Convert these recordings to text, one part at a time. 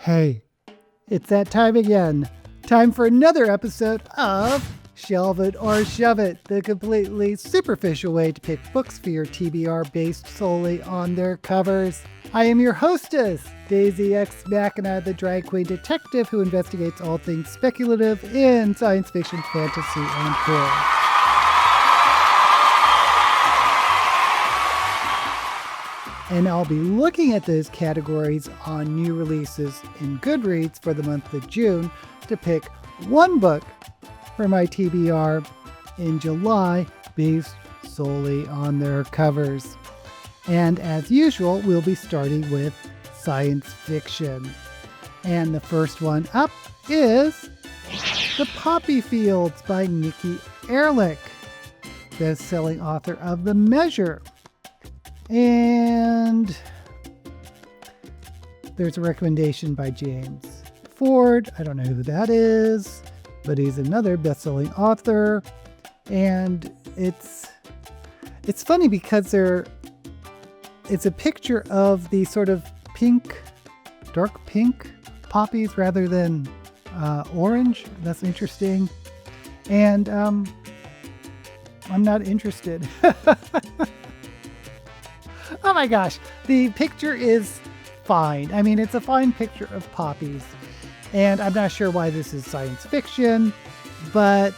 Hey, it's that time again. Time for another episode of Shelve It or Shove It, the completely superficial way to pick books for your TBR based solely on their covers. I am your hostess, Daisy X Machina, the drag queen detective who investigates all things speculative in science fiction, fantasy, and horror. And I'll be looking at those categories on new releases in Goodreads for the month of June to pick one book for my TBR in July based solely on their covers. And as usual, we'll be starting with science fiction. And the first one up is The Poppy Fields by Nikki Erlich, best-selling author of The Measure. And there's a recommendation by James Ford. I don't know who that is, but he's another best-selling author. And it's funny because it's a picture of the sort of pink, dark pink poppies rather than orange. That's interesting. And I'm not interested. Oh my gosh, the picture is fine. I mean, it's a fine picture of poppies. And I'm not sure why this is science fiction, but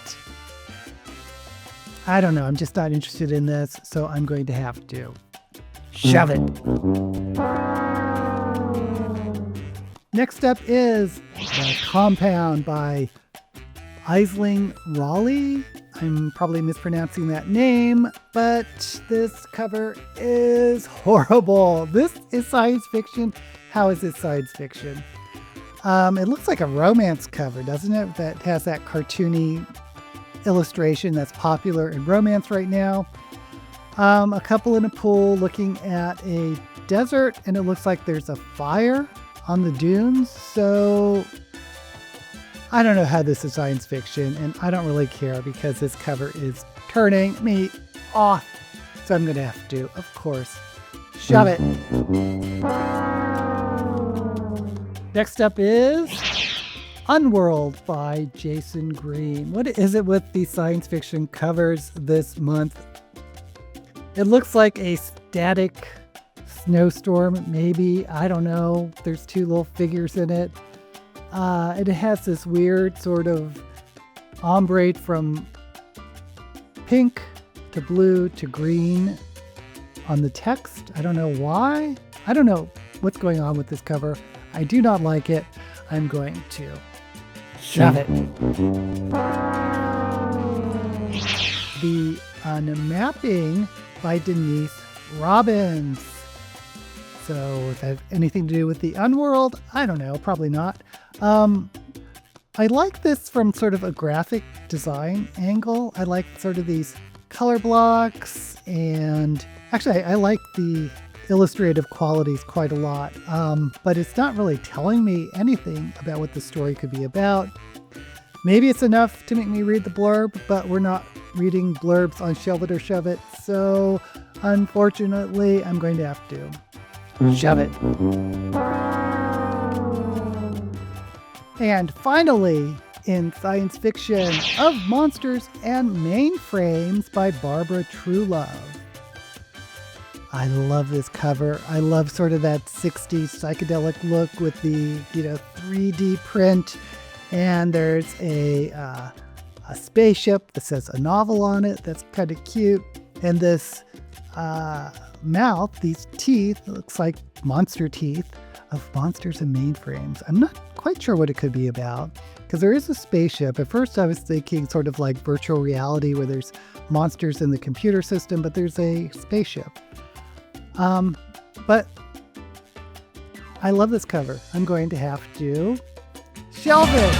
I don't know. I'm just not interested in this, so I'm going to have to shove it. Next up is The Compound by Aisling Raleigh. I'm probably mispronouncing that name, but this cover is horrible. This is science fiction. How is it science fiction? It looks like a romance cover, doesn't it? That has that cartoony illustration that's popular in romance right now. A couple in a pool looking at a desert, and it looks like there's a fire on the dunes. So I don't know how this is science fiction, and I don't really care because this cover is turning me off. So I'm going to have to, of course, shove it. Next up is Unworld by Jason Green. What is it with the science fiction covers this month? It looks like a static snowstorm, maybe. I don't know. There's two little figures in it. It has this weird sort of ombre from pink to blue to green on the text. I don't know why. I don't know what's going on with this cover. I do not like it. I'm going to shove it. The Unmapping by Denise Robbins. So if that has anything to do with the Unworld, I don't know, probably not. I like this from sort of a graphic design angle. I like sort of these color blocks, and actually I like the illustrative qualities quite a lot. But it's not really telling me anything about what the story could be about. Maybe it's enough to make me read the blurb, but we're not reading blurbs on Shelve It or Shove It. So unfortunately, I'm going to have to shove it. And finally, in science fiction, Of Monsters and Mainframes by Barbara Truelove. I love this cover. I love sort of that 60s psychedelic look with the 3D print. And there's a spaceship that says a novel on it. That's kind of cute. And this mouth, these teeth, looks like monster teeth of Monsters and Mainframes. I'm not quite sure what it could be about because there is a spaceship. At first I was thinking sort of like virtual reality where there's monsters in the computer system, but there's a spaceship. But I love this cover. I'm going to have to shelve it.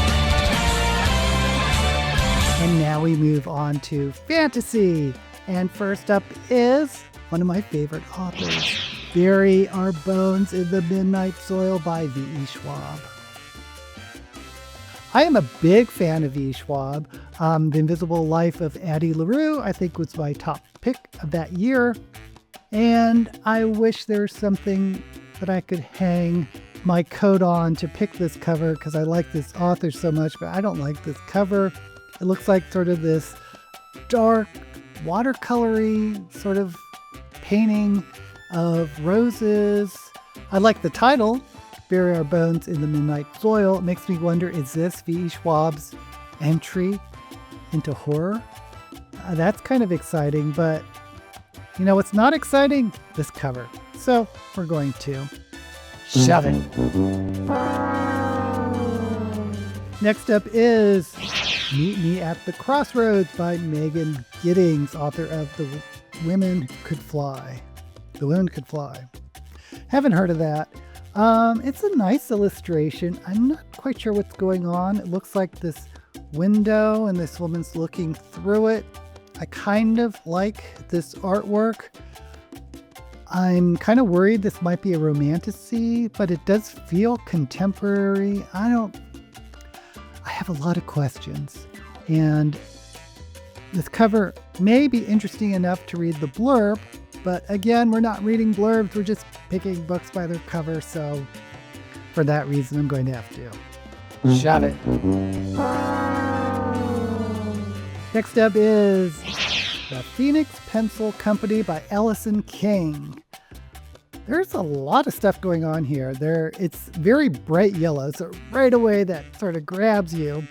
And now we move on to fantasy. And first up is one of my favorite authors, Bury Our Bones in the Midnight Soil by V.E. Schwab. I am a big fan of V.E. Schwab. The Invisible Life of Addie LaRue, I think, was my top pick of that year. And I wish there was something that I could hang my coat on to pick this cover because I like this author so much, but I don't like this cover. It looks like sort of this dark watercolory sort of painting of roses. I like the title, Bury Our Bones in the Midnight Soil. It makes me wonder, is this V.E. Schwab's entry into horror? That's kind of exciting, but you know what's not exciting? This cover. So we're going to shove it. Next up is Meet Me at the Crossroads by Megan Giddings, author of The Women Who Could Fly. The Women Could Fly. Haven't heard of that. It's a nice illustration. I'm not quite sure what's going on. It looks like this window and this woman's looking through it. I kind of like this artwork. I'm kind of worried this might be a romantasy, but it does feel contemporary. I have a lot of questions. And this cover may be interesting enough to read the blurb, but again, we're not reading blurbs. We're just picking books by their cover. So for that reason, I'm going to have to shove it. Next up is The Phoenix Pencil Company by Ellison King. There's a lot of stuff going on here. It's very bright yellow, so right away that sort of grabs you.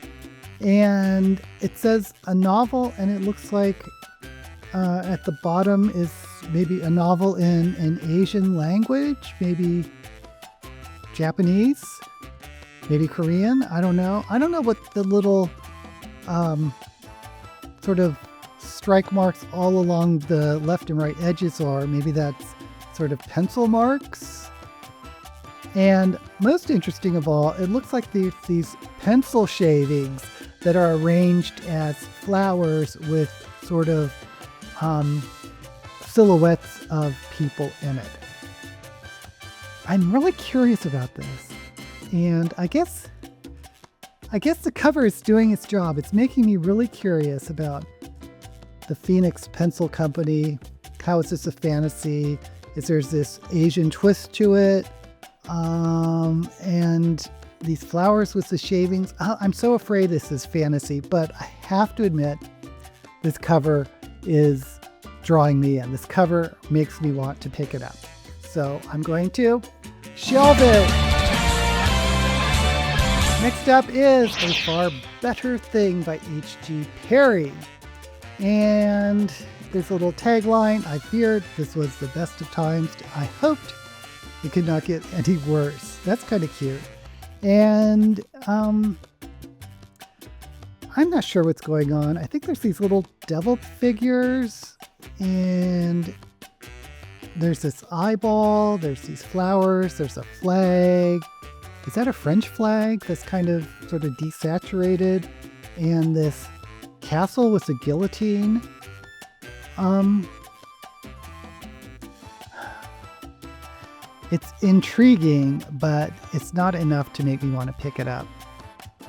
And it says a novel, and it looks like at the bottom is maybe a novel in an Asian language, maybe Japanese, maybe Korean. I don't know. I don't know what the little sort of strike marks all along the left and right edges are. Maybe that's sort of pencil marks. And most interesting of all, it looks like these pencil shavings that are arranged as flowers with sort of silhouettes of people in it. I'm really curious about this. And I guess the cover is doing its job. It's making me really curious about the Phoenix Pencil Company. How is this a fantasy? There's this Asian twist to it. And these flowers with the shavings. I'm so afraid this is fantasy, but I have to admit, this cover is drawing me in. This cover makes me want to pick it up. So I'm going to shelve it. Next up is A Far Better Thing by H.G. Perry. And there's a little tagline, I feared this was the best of times. I hoped it could not get any worse. That's kind of cute. And I'm not sure what's going on. I think there's these little devil figures, and there's this eyeball, there's these flowers, there's a flag. Is that a French flag that's kind of sort of desaturated? And this castle with a guillotine. It's intriguing, but it's not enough to make me want to pick it up.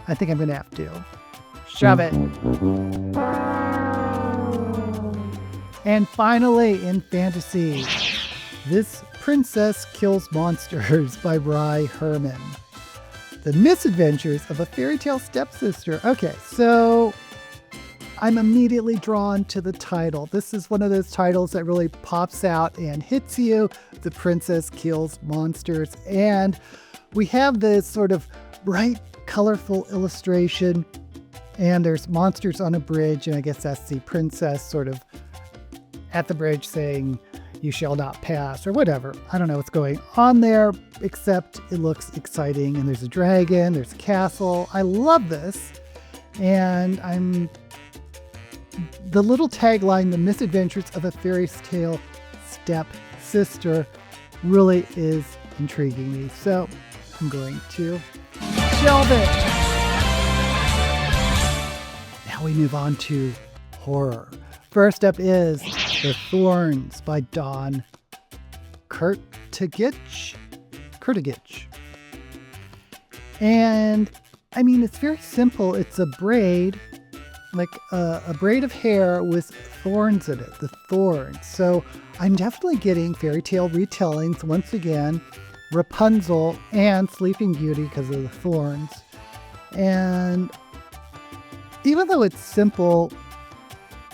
I think I'm going to have to shove it. And finally, in fantasy, This Princess Kills Monsters by Rye Herman. The Misadventures of a Fairy Tale Stepsister. Okay, so I'm immediately drawn to the title. This is one of those titles that really pops out and hits you. The Princess Kills Monsters. And we have this sort of bright, colorful illustration. And there's monsters on a bridge. And I guess that's the princess sort of at the bridge saying, "You shall not pass," or whatever. I don't know what's going on there, except it looks exciting. And there's a dragon, there's a castle. I love this. And the little tagline, "The Misadventures of a Fairy Tale Stepsister," really is intriguing me. So I'm going to shelve it. Now we move on to horror. First up is The Thorns by Dawn Kurtagich. And I mean, it's very simple. It's a braid, like a braid of hair with thorns in it, the thorns. So I'm definitely getting fairy tale retellings once again. Rapunzel and Sleeping Beauty because of the thorns. And even though it's simple,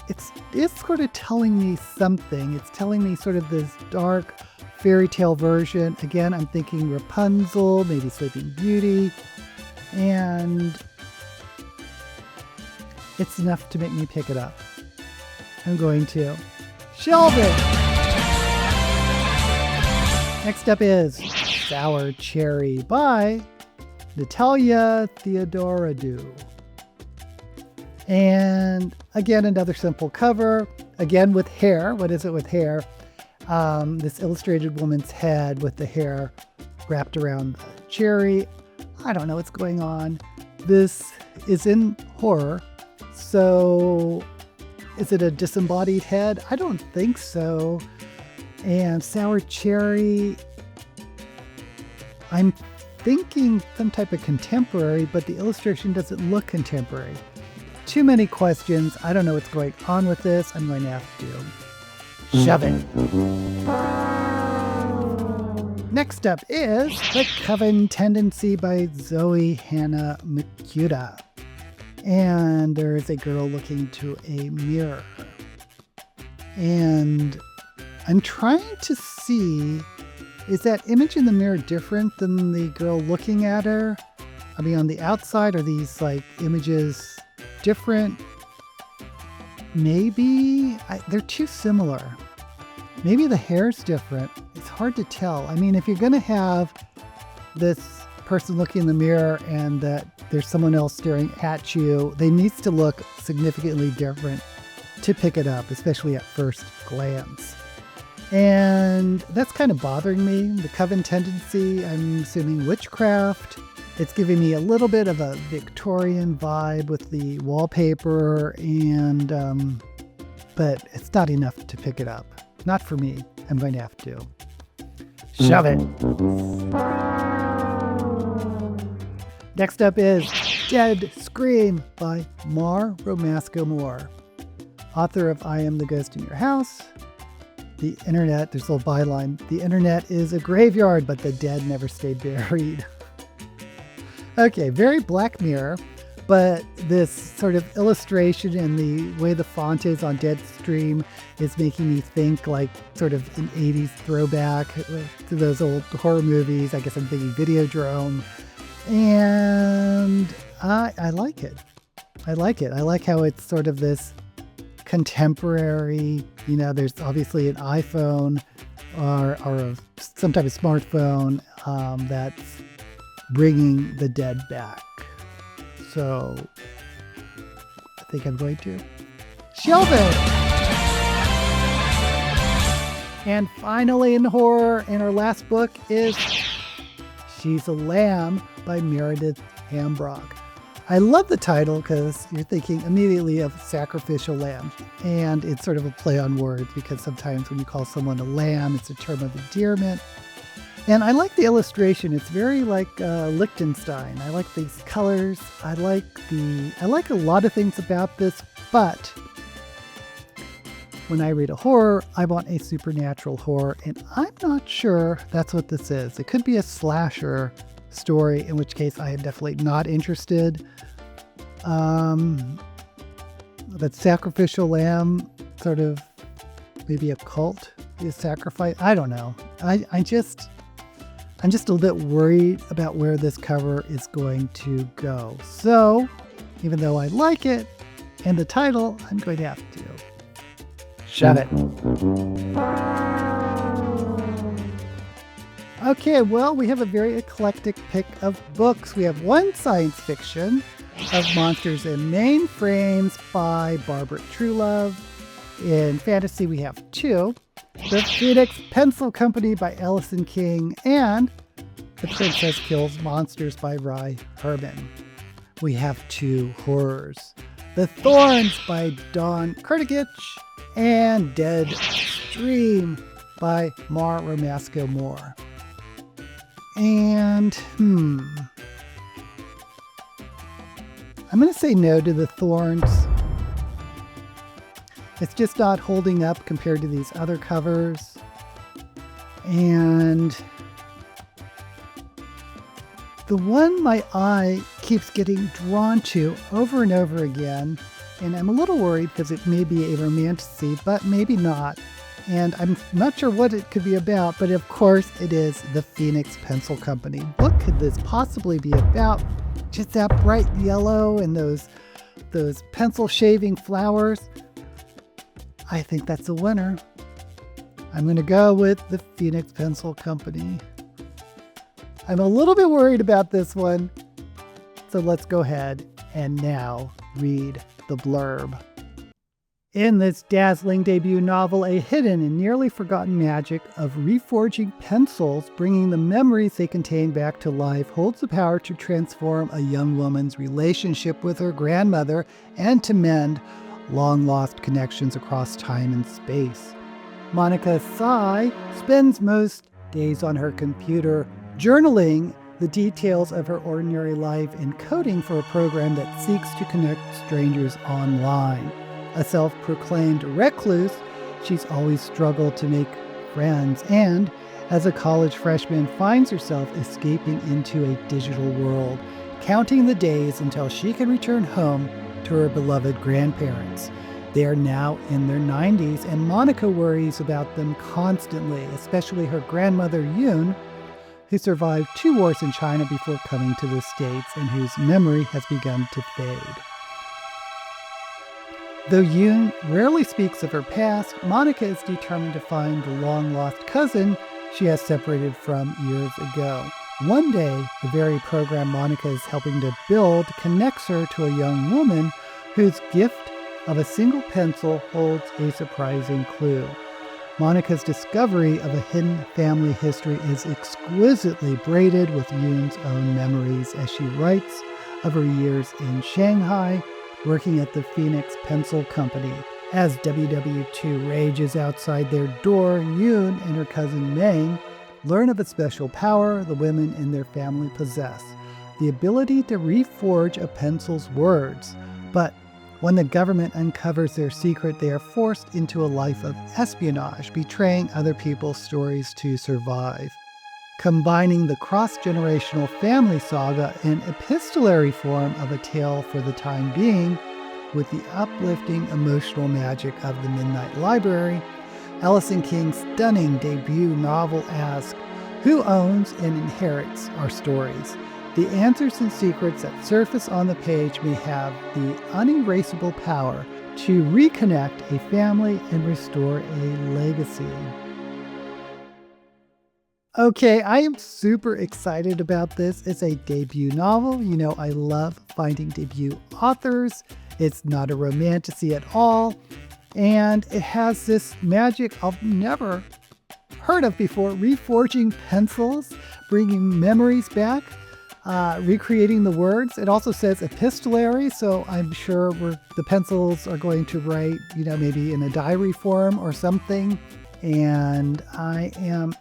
it's sort of telling me something. It's telling me sort of this dark fairy tale version. Again, I'm thinking Rapunzel, maybe Sleeping Beauty, and it's enough to make me pick it up. I'm going to shelve it. Next up is Sour Cherry by Natalia Theodoradou. And again, another simple cover, again with hair. What is it with hair? This illustrated woman's head with the hair wrapped around the cherry. I don't know what's going on. This is in horror. So is it a disembodied head? I don't think so. And Sour Cherry, I'm thinking some type of contemporary, but the illustration doesn't look contemporary. Too many questions. I don't know what's going on with this. I'm going to have to shove it. Next up is The Coven Tendency by Zoe Hannah Makuta. And there is a girl looking to a mirror. And I'm trying to see, is that image in the mirror different than the girl looking at her? I mean, on the outside, are these like images different? Maybe they're too similar. Maybe the hair's different. It's hard to tell. I mean, if you're going to have this person looking in the mirror and that there's someone else staring at you, they need to look significantly different to pick it up, especially at first glance. And that's kind of bothering me. The Coven Tendency, I'm assuming witchcraft. It's giving me a little bit of a Victorian vibe with the wallpaper, and but it's not enough to pick it up. Not for me. I'm going to have to shove it. Next up is Dead Scream by Mar Romasco Moore, author of I Am the Ghost in Your House. The internet, there's a little byline, the internet is a graveyard, but the dead never stayed buried. Okay, very Black Mirror, but this sort of illustration and the way the font is on Deadstream is making me think like sort of an 80s throwback to those old horror movies. I guess I'm thinking Videodrome. And I like it. I like it. I like how it's sort of this contemporary, you know, there's obviously an iPhone or some type of smartphone that's bringing the dead back. So I think I'm going to shelve it. And finally in horror, and our last book is She's a Lamb by Meredith Hambrock. I love the title because you're thinking immediately of sacrificial lamb. And it's sort of a play on words because sometimes when you call someone a lamb, it's a term of endearment. And I like the illustration. It's very like Liechtenstein. I like these colors. I like a lot of things about this, but when I read a horror, I want a supernatural horror, and I'm not sure that's what this is. It could be a slasher story, in which case I am definitely not interested. That sacrificial lamb, sort of maybe a cult is sacrifice. I don't know. I'm just a little bit worried about where this cover is going to go. So even though I like it and the title, I'm going to have to shove it. Okay, well, we have a very eclectic pick of books. We have one science fiction of Monsters and Mainframes by Barbara Truelove. In fantasy, we have two. The Phoenix Pencil Company by Ellison King and The Princess Kills Monsters by Ry Herman. We have two horrors. The Thorns by Dawn Kurtagich and Dead Stream by Mar Romasco Moore. And, I'm going to say no to The Thorns. It's just not holding up compared to these other covers. And The one my eye keeps getting drawn to over and over again, and I'm a little worried because it may be a romantasy, but maybe not. And I'm not sure what it could be about, but of course it is the Phoenix Pencil Company. What could this possibly be about? Just that bright yellow and those pencil shaving flowers. I think that's a winner. I'm going to go with the Phoenix Pencil Company. I'm a little bit worried about this one. So let's go ahead and now read the blurb. In this dazzling debut novel, a hidden and nearly forgotten magic of reforging pencils, bringing the memories they contain back to life, holds the power to transform a young woman's relationship with her grandmother and to mend long-lost connections across time and space. Monica Sai spends most days on her computer, journaling the details of her ordinary life and coding for a program that seeks to connect strangers online. A self-proclaimed recluse, she's always struggled to make friends and, as a college freshman, finds herself escaping into a digital world, counting the days until she can return home to her beloved grandparents. They are now in their 90s, and Monica worries about them constantly, especially her grandmother Yoon, who survived 2 wars in China before coming to the States and whose memory has begun to fade. Though Yoon rarely speaks of her past, Monica is determined to find the long-lost cousin she has separated from years ago. One day, the very program Monica is helping to build connects her to a young woman whose gift of a single pencil holds a surprising clue. Monica's discovery of a hidden family history is exquisitely braided with Yoon's own memories as she writes of her years in Shanghai, working at the Phoenix Pencil Company. As WW2 rages outside their door, Yoon and her cousin Meng learn of a special power the women in their family possess, the ability to reforge a pencil's words. But when the government uncovers their secret, they are forced into a life of espionage, betraying other people's stories to survive. Combining the cross-generational family saga and epistolary form of a tale for the time being with the uplifting emotional magic of the Midnight Library, Allison King's stunning debut novel asks, who owns and inherits our stories? The answers and secrets that surface on the page may have the unerasable power to reconnect a family and restore a legacy. Okay, I am super excited about this. It's a debut novel. You know, I love finding debut authors. It's not a romantasy at all. And it has this magic I've never heard of before, reforging pencils, bringing memories back, recreating the words. It also says epistolary, so I'm sure the pencils are going to write, you know, maybe in a diary form or something. And I am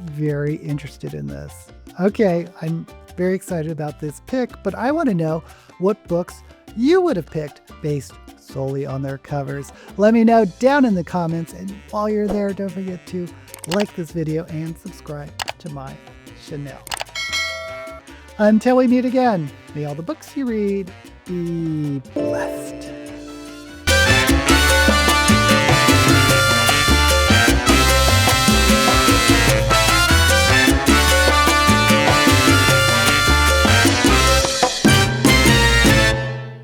very interested in this. Okay, I'm very excited about this pick, but I want to know what books you would have picked based solely on their covers. Let me know down in the comments, and while you're there, don't forget to like this video and subscribe to my channel. Until we meet again, may all the books you read be blessed.